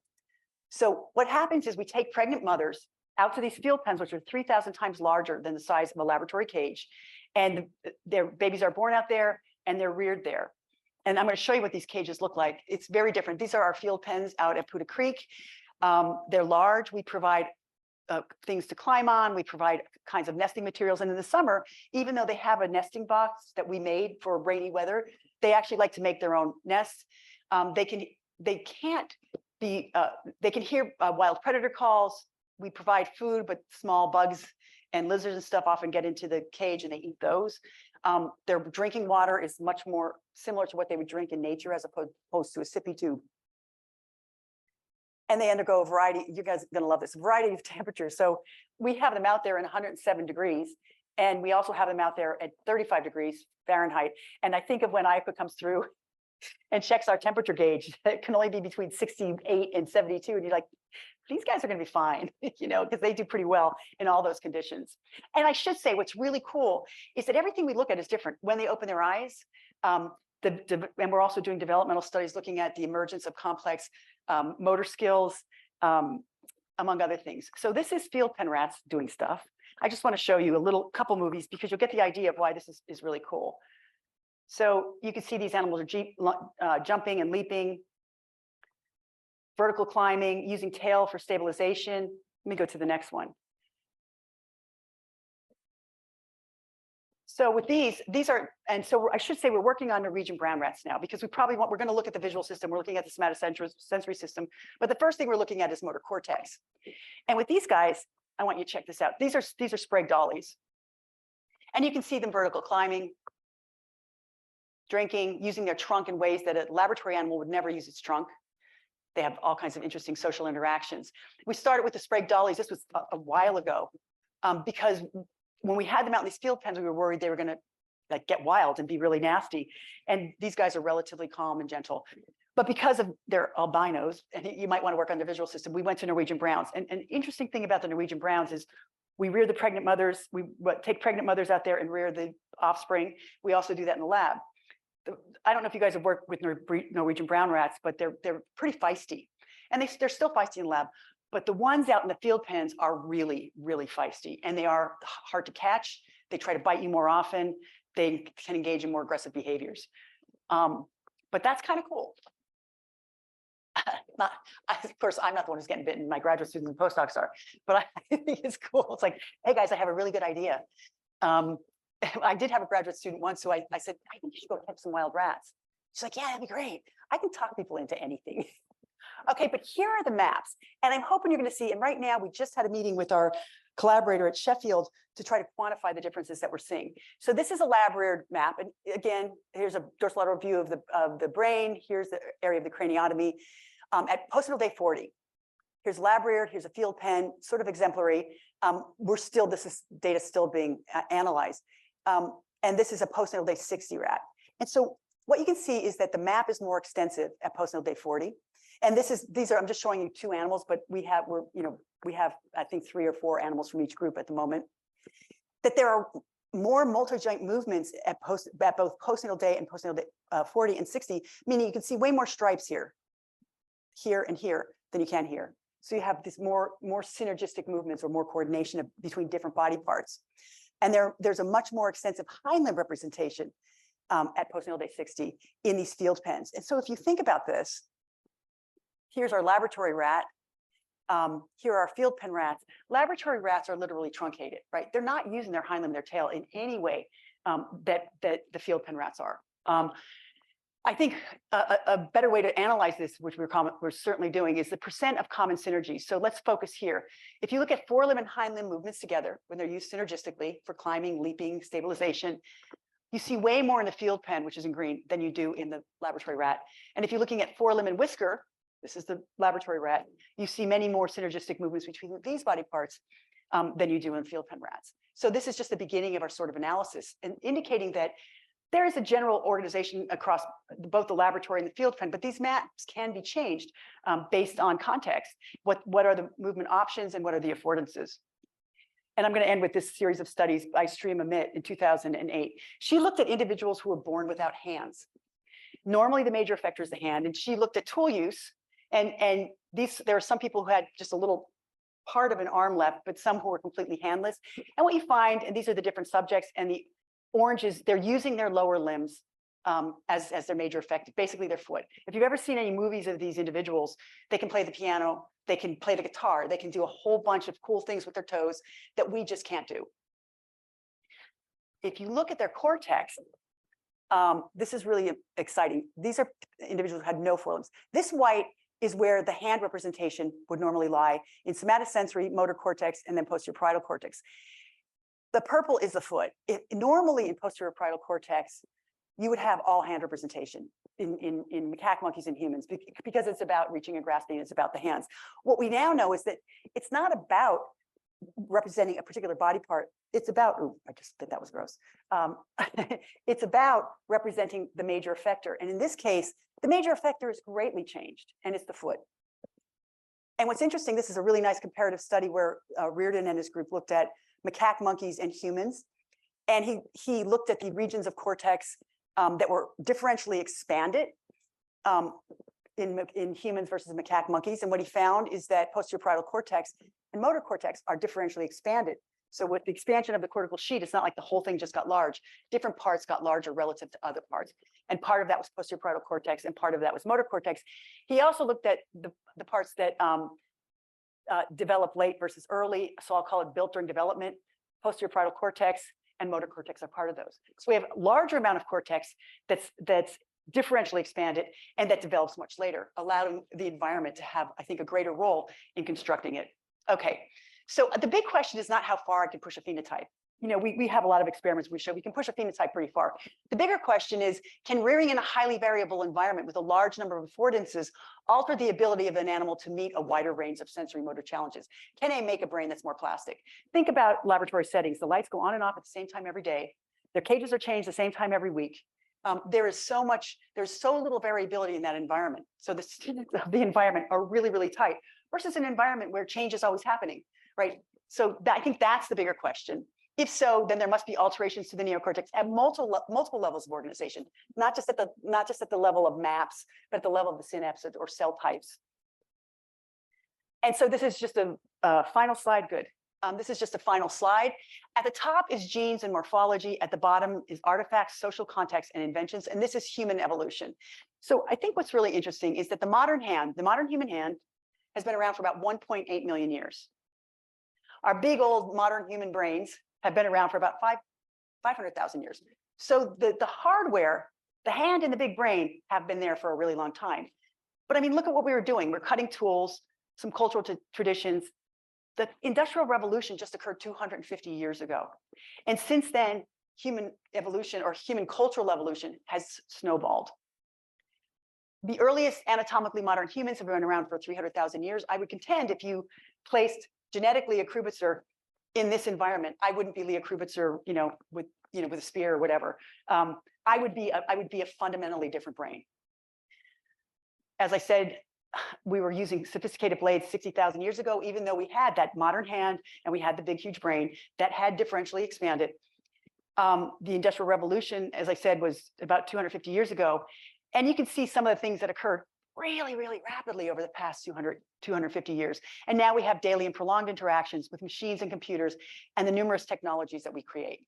So what happens is we take pregnant mothers out to these field pens, which are 3,000 times larger than the size of a laboratory cage. And their babies are born out there and they're reared there. And I'm going to show you what these cages look like. It's very different. These are our field pens out at Puda Creek. They're large. We provide things to climb on. We provide kinds of nesting materials. And in the summer, even though they have a nesting box that we made for rainy weather, they actually like to make their own nests. They can hear wild predator calls. We provide food, but small bugs and lizards and stuff often get into the cage and they eat those. Their drinking water is much more similar to what they would drink in nature as opposed to a sippy tube. And they undergo a variety, you guys are going to love this, a variety of temperatures. So we have them out there in 107 degrees, and we also have them out there at 35 degrees Fahrenheit. And I think of when IAPA comes through and checks our temperature gauge, it can only be between 68 and 72. And you're like, these guys are going to be fine, you know, because they do pretty well in all those conditions. And I should say what's really cool is that everything we look at is different when they open their eyes. And we're also doing developmental studies looking at the emergence of complex motor skills, among other things. So this is field pen rats doing stuff. I just want to show you a couple movies because you'll get the idea of why this is really cool. So you can see these animals are jumping and leaping, vertical climbing, using tail for stabilization. Let me go to the next one. So with these are, and so I should say we're working on Norwegian brown rats now because we're going to look at the visual system. We're looking at the somatosensory system. But the first thing we're looking at is motor cortex. And with these guys, I want you to check this out. These are Sprague dollies. And you can see them vertical climbing, drinking, using their trunk in ways that a laboratory animal would never use its trunk. They have all kinds of interesting social interactions. We started with the Sprague dollies. This was a while ago because when we had them out in these field pens, we were worried they were going to get wild and be really nasty. And these guys are relatively calm and gentle. But because of their albinos, and you might want to work on the visual system, we went to Norwegian browns. And an interesting thing about the Norwegian browns is we rear the pregnant mothers. We take pregnant mothers out there and rear the offspring. We also do that in the lab. I don't know if you guys have worked with Norwegian brown rats, but they're pretty feisty. And they're still feisty in the lab. But the ones out in the field pens are really, really feisty, and they are hard to catch. They try to bite you more often. They can engage in more aggressive behaviors. But that's kind of cool. Of course, I'm not the one who's getting bitten. My graduate students and postdocs are, but I think it's cool. It's like, hey guys, I have a really good idea. I did have a graduate student once who I said, I think you should go catch some wild rats. She's like, yeah, that'd be great. I can talk people into anything. Okay, but here are the maps. And I'm hoping you're going to see, and right now we just had a meeting with our collaborator at Sheffield to try to quantify the differences that we're seeing. So this is a lab-reared map. And again, here's a dorsolateral view of the brain. Here's the area of the craniotomy. At postnatal day 40, here's lab-reared, here's a field pen, sort of exemplary. Data still being analyzed. And this is a postnatal day 60 rat. And so what you can see is that the map is more extensive at postnatal day 40. And I'm just showing you 2 animals, but we have I think 3 or 4 animals from each group at the moment. That there are more multi-joint movements at both postnatal day and postnatal day 40 and 60, meaning you can see way more stripes here and here than you can here. So you have this more synergistic movements or more coordination between different body parts. And there's a much more extensive hind limb representation at postnatal day 60 in these field pens. And so if you think about this, here's our laboratory rat. Here are our field pen rats. Laboratory rats are literally truncated, right? They're not using their hind limb, their tail in any way that the field pen rats are. I think a better way to analyze this, which we're certainly doing, is the percent of common synergies. So let's focus here. If you look at forelimb and hind limb movements together, when they're used synergistically for climbing, leaping, stabilization, you see way more in the field pen, which is in green, than you do in the laboratory rat. And if you're looking at forelimb and whisker, this is the laboratory rat, you see many more synergistic movements between these body parts than you do in field pen rats. So this is just the beginning of our sort of analysis and indicating that there is a general organization across both the laboratory and the field pen, but these maps can be changed based on context. What are the movement options and what are the affordances? And I'm going to end with this series of studies by Stream Amit in 2008. She looked at individuals who were born without hands. Normally, the major effector is the hand, and she looked at tool use. And there are some people who had just a little part of an arm left, but some who were completely handless. And what you find, and these are the different subjects, and the orange is they're using their lower limbs as their major effect, basically their foot. If you've ever seen any movies of these individuals, they can play the piano, they can play the guitar, they can do a whole bunch of cool things with their toes that we just can't do. If you look at their cortex, this is really exciting. These are individuals who had no forelimbs. This white is where the hand representation would normally lie in somatosensory, motor cortex, and then posterior parietal cortex. The purple is the foot. Normally in posterior parietal cortex, you would have all hand representation in macaque monkeys and humans because it's about reaching and grasping, it's about the hands. What we now know is that it's not about representing a particular body part. It's about, ooh, I just think that was gross. It's about representing the major effector. And in this case, the major effector is greatly changed, and it's the foot. And what's interesting, this is a really nice comparative study where Reardon and his group looked at macaque monkeys and humans. And he looked at the regions of cortex that were differentially expanded in humans versus macaque monkeys. And what he found is that posterior parietal cortex and motor cortex are differentially expanded. So with the expansion of the cortical sheet, it's not like the whole thing just got large. Different parts got larger relative to other parts. And part of that was posterior parietal cortex, and part of that was motor cortex. He also looked at the parts that develop late versus early. So I'll call it built during development. Posterior parietal cortex and motor cortex are part of those. So we have a larger amount of cortex that's differentially expanded and that develops much later, allowing the environment to have, I think, a greater role in constructing it. Okay, so the big question is not how far I can push a phenotype. You know, we have a lot of experiments we show we can push a phenotype pretty far. The bigger question is, can rearing in a highly variable environment with a large number of affordances alter the ability of an animal to meet a wider range of sensory motor challenges? Can they make a brain that's more plastic? Think about laboratory settings. The lights go on and off at the same time every day. Their cages are changed the same time every week. There's so little variability in that environment. So the students of the environment are really, really tight versus an environment where change is always happening, right? So I think that's the bigger question. If so, then there must be alterations to the neocortex at multiple levels of organization, not just at the level of maps, but at the level of the synapse or cell types. And so this is just a final slide. Good. This is just a final slide. At the top is genes and morphology. At the bottom is artifacts, social context, and inventions. And this is human evolution. So I think what's really interesting is that the modern human hand, has been around for about 1.8 million years. Our big old modern human brains have been around for about 500,000 years. So the hardware, the hand and the big brain have been there for a really long time. But I mean, look at what we were doing. We're cutting tools, some cultural traditions. The Industrial Revolution just occurred 250 years ago. And since then, human evolution or human cultural evolution has snowballed. The earliest anatomically modern humans have been around for 300,000 years. I would contend if you placed genetically a Krubitzer in this environment, I wouldn't be Leah Krubitzer, with a spear or whatever. I would be a fundamentally different brain. As I said, we were using sophisticated blades 60,000 years ago, even though we had that modern hand and we had the big, huge brain that had differentially expanded. The Industrial Revolution, as I said, was about 250 years ago. And you can see some of the things that occurred really, really rapidly over the past 250 years. And now we have daily and prolonged interactions with machines and computers and the numerous technologies that we create.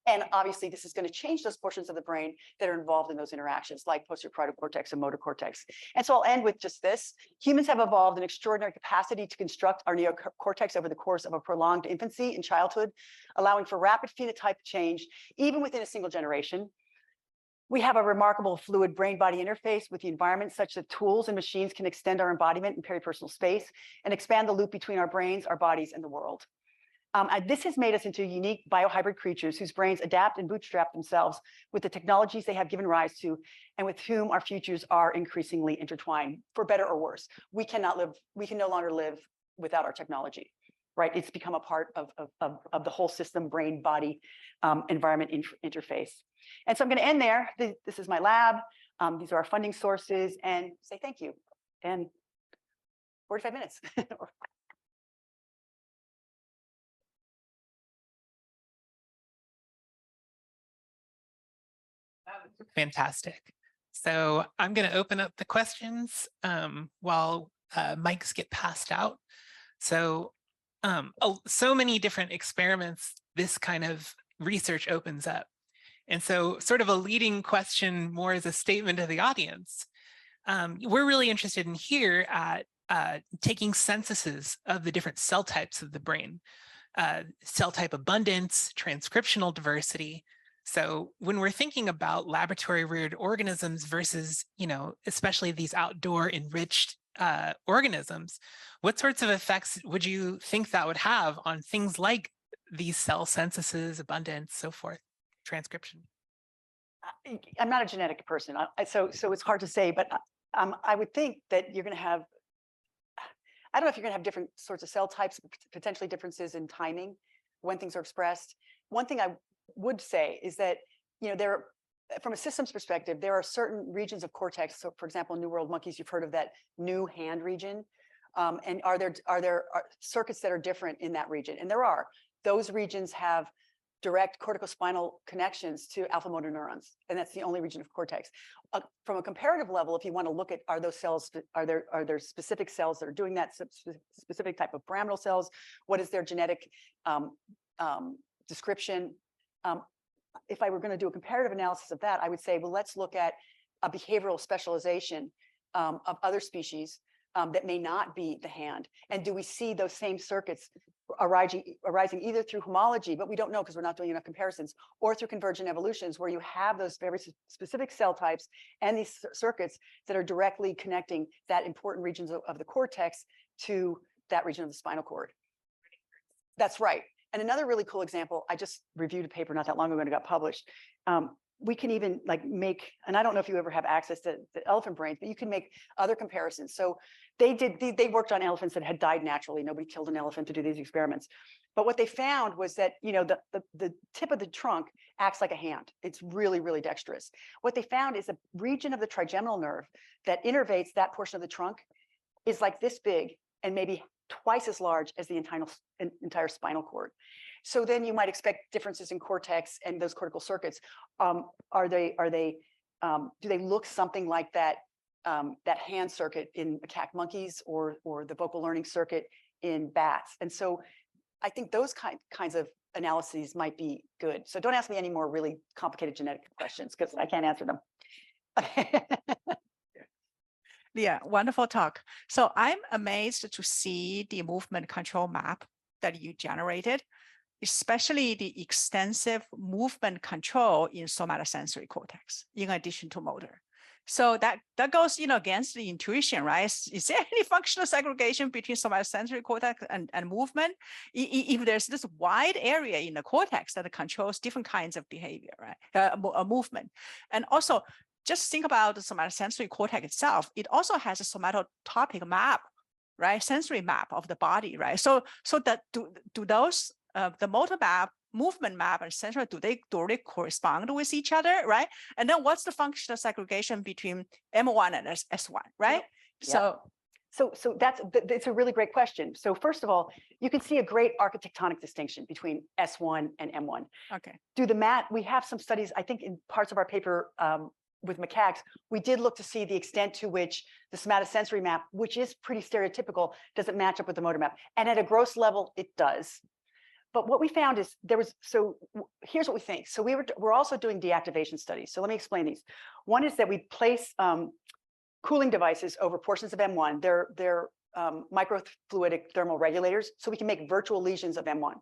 And obviously, this is going to change those portions of the brain that are involved in those interactions, like posterior parietal cortex and motor cortex. And so I'll end with just this. Humans have evolved an extraordinary capacity to construct our neocortex over the course of a prolonged infancy and childhood, allowing for rapid phenotype change, even within a single generation. We have a remarkable fluid brain-body interface with the environment such that tools and machines can extend our embodiment in peripersonal space and expand the loop between our brains, our bodies, and the world. This has made us into unique biohybrid creatures whose brains adapt and bootstrap themselves with the technologies they have given rise to, and with whom our futures are increasingly intertwined, for better or worse. We can no longer live without our technology, right? It's become a part of the whole system, brain, body, environment interface. And so I'm going to end there. This is my lab. These are our funding sources, and say thank you. And 45 minutes. Fantastic. So I'm going to open up the questions while mics get passed out. So so many different experiments this kind of research opens up. And so sort of a leading question more as a statement to the audience. We're really interested in here at taking censuses of the different cell types of the brain, cell type abundance, transcriptional diversity. So when we're thinking about laboratory reared organisms versus, especially these outdoor enriched organisms, what sorts of effects would you think that would have on things like these cell censuses, abundance, so forth, transcription? I'm not a genetic person, so it's hard to say, but I would think that you're going to have, I don't know if you're going to have different sorts of cell types, potentially differences in timing when things are expressed. One thing I would say is that, from a systems perspective, there are certain regions of cortex. So, for example, New World monkeys, you've heard of that new hand region. And are there circuits that are different in that region? And there are. Those regions have direct corticospinal connections to alpha motor neurons, and that's the only region of cortex. From a comparative level, if you want to look at, are there specific cells that are doing that, specific type of pyramidal cells? What is their genetic description? If I were going to do a comparative analysis of that, I would say, well, let's look at a behavioral specialization of other species that may not be the hand. And do we see those same circuits arising either through homology, but we don't know because we're not doing enough comparisons, or through convergent evolutions, where you have those very specific cell types and these circuits that are directly connecting that important regions of the cortex to that region of the spinal cord. That's right. And another really cool example, I just reviewed a paper not that long ago and it got published. We can even make, and I don't know if you ever have access to the elephant brains, but you can make other comparisons. So they worked on elephants that had died naturally. Nobody killed an elephant to do these experiments. But what they found was that, the tip of the trunk acts like a hand. It's really, really dexterous. What they found is a region of the trigeminal nerve that innervates that portion of the trunk is like this big and maybe twice as large as the entire spinal cord. So then you might expect differences in cortex and those cortical circuits. Do they look something like that hand circuit in macaque monkeys or the vocal learning circuit in bats? And so I think those kinds of analyses might be good. So don't ask me any more really complicated genetic questions because I can't answer them. Yeah, wonderful talk. So I'm amazed to see the movement control map that you generated, especially the extensive movement control in somatosensory cortex, in addition to motor. So that goes against the intuition, right? Is there any functional segregation between somatosensory cortex and movement? If there's this wide area in the cortex that controls different kinds of behavior, right? Movement. And also, just think about the somatosensory cortex itself. It also has a somatotopic map, right? Sensory map of the body, right? So that do those the motor map movement map and sensory, do they correspond with each other, right? And then what's the functional segregation between M1 and S1, right? Yep. So it's a really great question. So first of all, you can see a great architectonic distinction between S1 and M1. Okay. We have some studies, I think in parts of our paper with macaques, we did look to see the extent to which the somatosensory map, which is pretty stereotypical, doesn't match up with the motor map. And at a gross level, it does. But what we found is here's what we think. So we're also doing deactivation studies. So let me explain these. One is that we place cooling devices over portions of M1. They're microfluidic thermal regulators, so we can make virtual lesions of M1.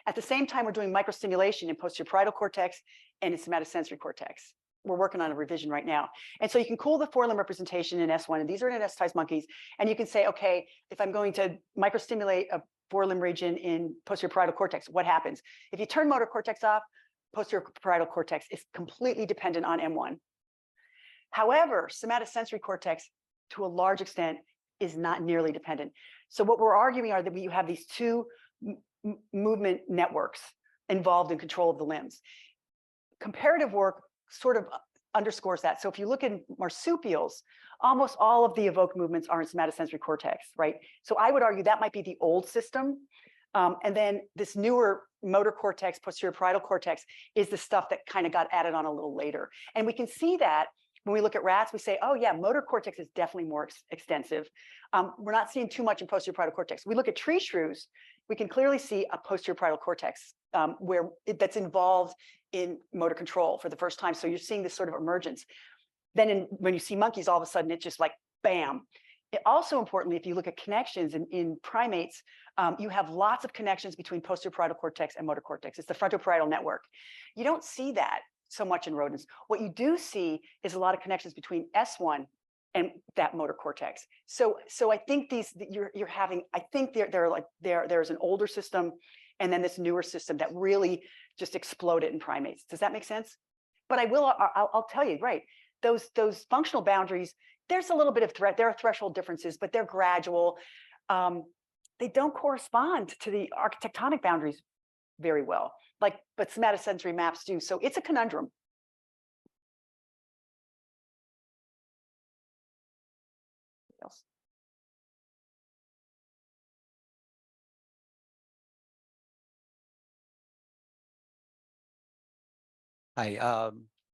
At the same time, we're doing microstimulation in posterior parietal cortex and in somatosensory cortex. We're working on a revision right now. And so you can cool the forelimb representation in S1, and these are anesthetized monkeys. And you can say, okay, if I'm going to microstimulate a forelimb region in posterior parietal cortex, what happens? If you turn motor cortex off, posterior parietal cortex is completely dependent on M1. However, somatosensory cortex, to a large extent, is not nearly dependent. So what we're arguing are that you have these two movement networks involved in control of the limbs. Comparative work sort of underscores that. So if you look at marsupials, almost all of the evoked movements are in somatosensory cortex, right? So I would argue that might be the old system. And then this newer motor cortex, posterior parietal cortex, is the stuff that kind of got added on a little later. And we can see that when we look at rats, we say, oh yeah, motor cortex is definitely more extensive. We're not seeing too much in posterior parietal cortex. We look at tree shrews, we can clearly see a posterior parietal cortex that's involved in motor control for the first time. So you're seeing this sort of emergence. Then when you see monkeys, all of a sudden it's just like, bam. Also importantly, if you look at connections in primates, you have lots of connections between posterior parietal cortex and motor cortex. It's the frontoparietal network. You don't see that so much in rodents. What you do see is a lot of connections between S1 and that motor cortex. So I think you're having, I think there's an older system and then this newer system that really just exploded in primates. Does that make sense? But I'll tell you, right, those functional boundaries, there's a little bit of there are threshold differences, but they're gradual. They don't correspond to the architectonic boundaries very well, but somatosensory maps do. So it's a conundrum. Else. Hi.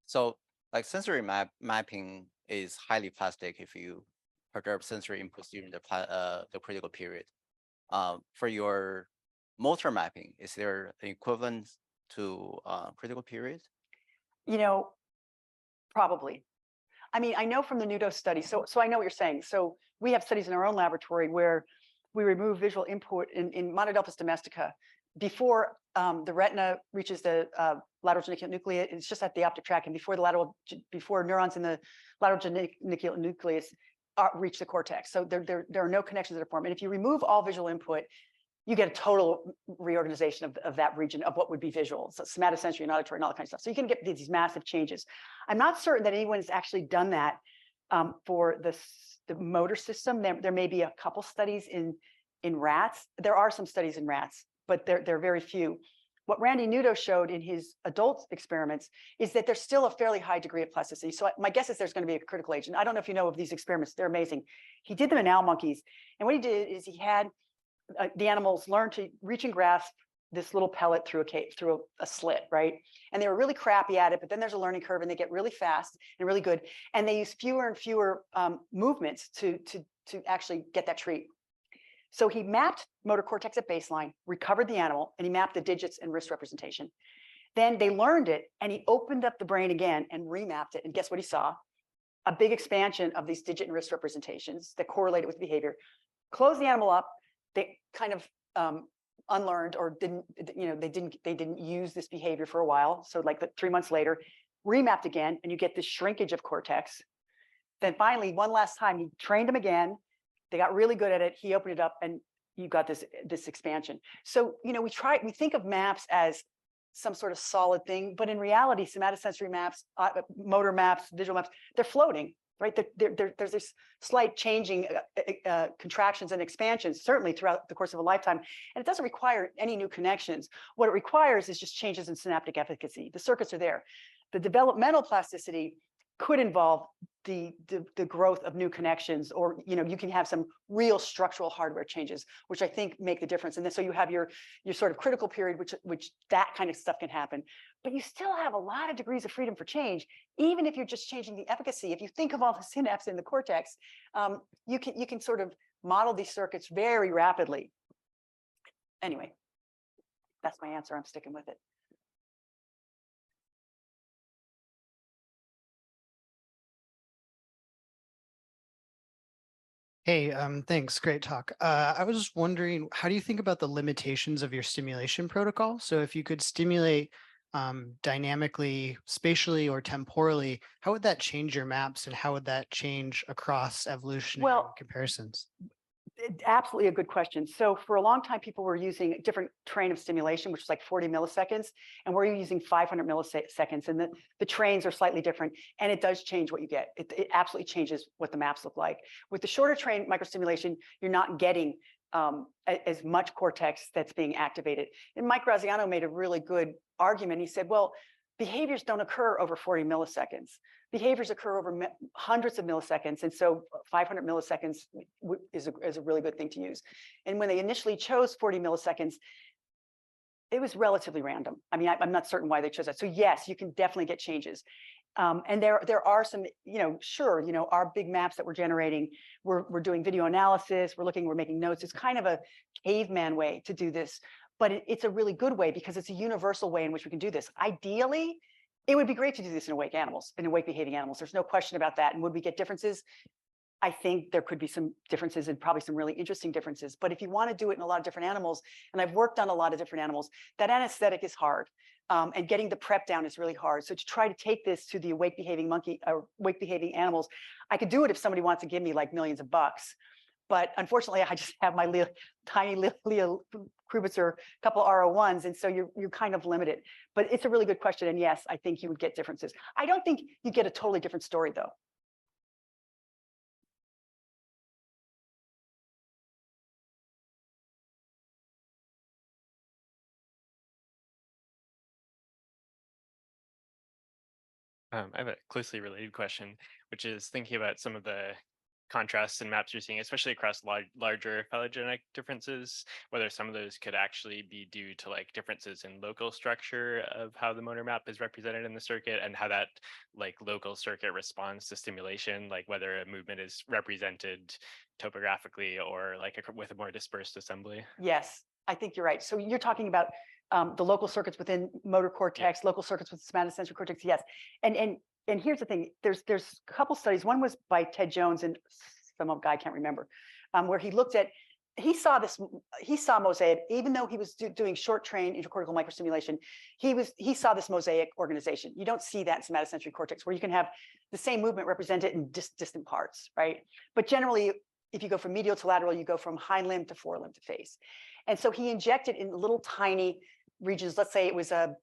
So like sensory mapping is highly plastic if you perturb sensory inputs during the critical period. For your motor mapping, is there an equivalent to critical period? Probably. I mean, I know from the NUDO study, so I know what you're saying. So we have studies in our own laboratory where we remove visual input in Monodelphis domestica before the retina reaches the lateral geniculate nucleus. It's just at the optic tract, and before neurons in the lateral geniculate nucleus reach the cortex. So there are no connections that are formed. And if you remove all visual input, you get a total reorganization of that region of what would be visual, so somatosensory and auditory and all that kind of stuff. So you can get these massive changes. I'm not certain that anyone has actually done that for the motor system. There may be a couple studies in rats. There are some studies in rats, but they're very few. What Randy Nudo showed in his adult experiments is that there's still a fairly high degree of plasticity. So my guess is there's going to be a critical agent. I don't know if you know of these experiments. They're amazing. He did them in owl monkeys. And what he did is he had the animals learn to reach and grasp this little pellet through a slit, right? And they were really crappy at it, but then there's a learning curve and they get really fast and really good. And they use fewer and fewer movements to actually get that treat. So he mapped motor cortex at baseline, recovered the animal, and he mapped the digits and wrist representation. Then they learned it, and he opened up the brain again and remapped it. And guess what he saw? A big expansion of these digit and wrist representations that correlated with behavior. Closed the animal up. They kind of unlearned or they didn't use this behavior for a while. So like 3 months later, remapped again, and you get this shrinkage of cortex. Then finally, one last time, he trained them again. They got really good at it. He opened it up, and you got this expansion. So we think of maps as some sort of solid thing, but in reality, somatosensory maps, motor maps, visual maps, they're floating. right? There's this slight changing contractions and expansions, certainly throughout the course of a lifetime. And it doesn't require any new connections. What it requires is just changes in synaptic efficacy. The circuits are there. The developmental plasticity could involve the growth of new connections, or you can have some real structural hardware changes, which I think make the difference. And then so you have your sort of critical period, which that kind of stuff can happen. But you still have a lot of degrees of freedom for change, even if you're just changing the efficacy. If you think of all the synapses in the cortex, you can sort of model these circuits very rapidly. Anyway, that's my answer. I'm sticking with it. Hey, thanks. Great talk. I was just wondering, how do you think about the limitations of your stimulation protocol? So if you could stimulate dynamically, spatially, or temporally, how would that change your maps, and how would that change across evolutionary comparisons? Absolutely a good question. So for a long time, people were using a different train of stimulation, which was like 40 milliseconds, and we're using 500 milliseconds, and the trains are slightly different, and it does change what you get. It absolutely changes what the maps look like. With the shorter train microstimulation, you're not getting as much cortex that's being activated. And Mike Graziano made a really good argument. He said, well, behaviors don't occur over 40 milliseconds. Behaviors occur over hundreds of milliseconds. And so 500 milliseconds is a really good thing to use. And when they initially chose 40 milliseconds, it was relatively random. I mean, I'm not certain why they chose that. So yes, you can definitely get changes. And there are some, sure, our big maps that we're generating, we're doing video analysis, we're making notes. It's kind of a caveman way to do this, but it's a really good way because it's a universal way in which we can do this. Ideally, it would be great to do this in awake behaving animals. There's no question about that. And would we get differences? I think there could be some differences, and probably some really interesting differences. But if you want to do it in a lot of different animals, and I've worked on a lot of different animals, that anesthetic is hard. And getting the prep down is really hard. So to try to take this to the awake behaving animals, I could do it if somebody wants to give me like millions of bucks. But unfortunately, I just have my tiny Leah Krubitzer, couple of RO1s, and so you're kind of limited. But it's a really good question, and yes, I think you would get differences. I don't think you get a totally different story, though. I have a closely related question, which is thinking about some of the contrasts and maps you're seeing, especially across larger phylogenetic differences, whether some of those could actually be due to like differences in local structure of how the motor map is represented in the circuit, and how that like local circuit responds to stimulation, like whether a movement is represented topographically or like with a more dispersed assembly. Yes, I think you're right. So you're talking about the local circuits within motor cortex, local circuits with somatosensory cortex. Yes, and here's the thing. There's a couple studies. One was by Ted Jones and some guy I can't remember, where he looked at. He saw mosaic, even though he was doing short train intracortical microstimulation. He saw this mosaic organization. You don't see that in somatosensory cortex, where you can have the same movement represented in distant parts, right? But generally, if you go from medial to lateral, you go from hind limb to forelimb to face. And so he injected in little tiny regions. Let's say it was some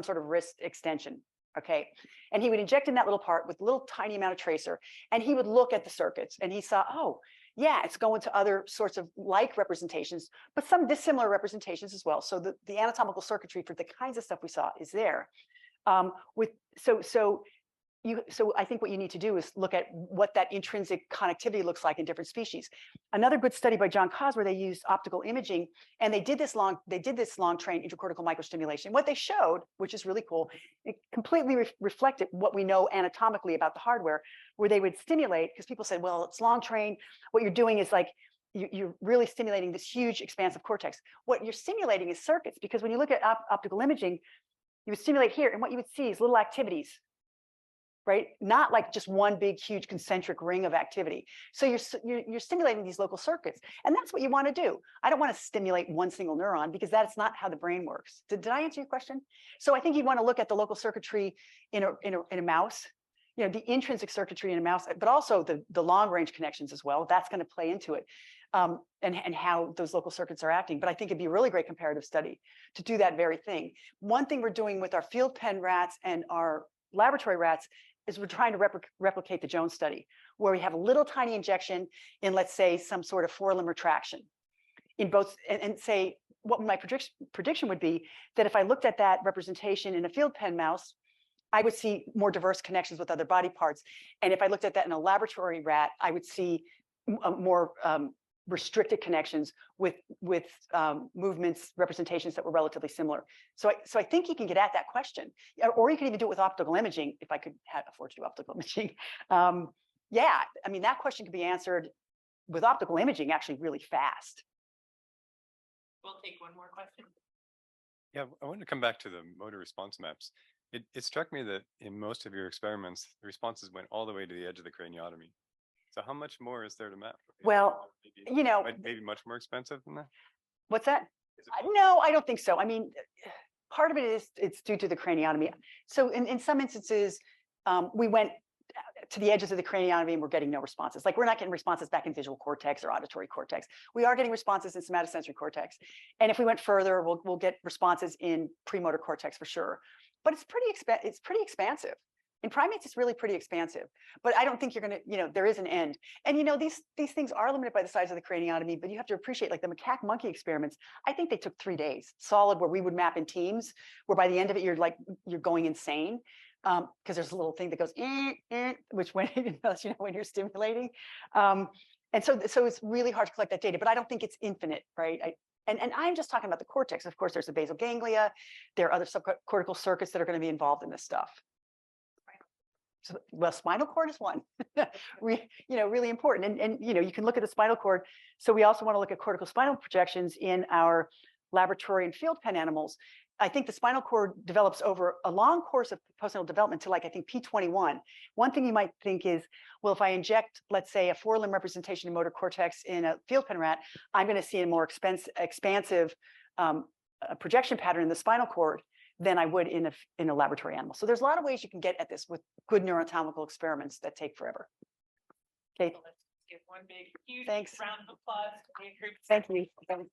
sort of wrist extension, okay? And he would inject in that little part with a little tiny amount of tracer, and he would look at the circuits, and he saw, oh, yeah, it's going to other sorts of like representations, but some dissimilar representations as well. So the anatomical circuitry for the kinds of stuff we saw is there. So I think what you need to do is look at what that intrinsic connectivity looks like in different species. Another good study by John Cos, where they used optical imaging, and they did this long train intracortical microstimulation. What they showed, which is really cool, it completely reflected what we know anatomically about the hardware, where they would stimulate, because people said, well, it's long train. What you're doing is like, you're really stimulating this huge expansive cortex. What you're stimulating is circuits, because when you look at optical imaging, you would stimulate here, and what you would see is little activities, right? Not like just one big, huge concentric ring of activity. So you're stimulating these local circuits, and that's what you want to do. I don't want to stimulate one single neuron, because that's not how the brain works. Did I answer your question? So I think you'd want to look at the local circuitry in a mouse, the intrinsic circuitry in a mouse, but also the long range connections as well. That's going to play into it, and how those local circuits are acting. But I think it'd be a really great comparative study to do that very thing. One thing we're doing with our field pen rats and our laboratory rats is we're trying to replicate the Jones study, where we have a little tiny injection in, let's say, some sort of forelimb retraction in both, and say what my prediction would be that if I looked at that representation in a field pen mouse, I would see more diverse connections with other body parts. And if I looked at that in a laboratory rat, I would see more restricted connections with movements, representations that were relatively similar. So I think you can get at that question, or you can even do it with optical imaging, if I could afford to do optical imaging. Yeah, I mean, that question could be answered with optical imaging actually really fast. We'll take one more question. Yeah, I wanted to come back to the motor response maps. It struck me that in most of your experiments, the responses went all the way to the edge of the craniotomy. So how much more is there to map? Well, Maybe, you know, maybe much more expensive than that? what's that? Is it No, I don't think so. I mean, part of it is it's due to the craniotomy. So in some instances, we went to the edges of the craniotomy and we're getting no responses. Like we're not getting responses back in visual cortex or auditory cortex. We are getting responses in somatosensory cortex. And if we went further, we'll get responses in premotor cortex for sure. But it's pretty expansive. In primates, it's really pretty expansive. But I don't think you're going to, there is an end. And these things are limited by the size of the craniotomy, but you have to appreciate, like the macaque monkey experiments, I think they took 3 days solid, where we would map in teams, where by the end of it, you're going insane. Because there's a little thing that goes, which when when you're stimulating. And so it's really hard to collect that data, but I don't think it's infinite, right? And I'm just talking about the cortex. Of course, there's the basal ganglia. There are other subcortical circuits that are going to be involved in this stuff. So, well, spinal cord is one, really important. And you can look at the spinal cord. So we also want to look at cortical spinal projections in our laboratory and field pen animals. I think the spinal cord develops over a long course of postnatal development to, like, I think P21. One thing you might think is, well, if I inject, let's say, a forelimb representation in motor cortex in a field pen rat, I'm going to see a more expansive projection pattern in the spinal cord than I would in a laboratory animal. So there's a lot of ways you can get at this with good neuroanatomical experiments that take forever. Okay. Let's give one big, huge Thanks. round of applause to Leah Krubitzer. Thank you.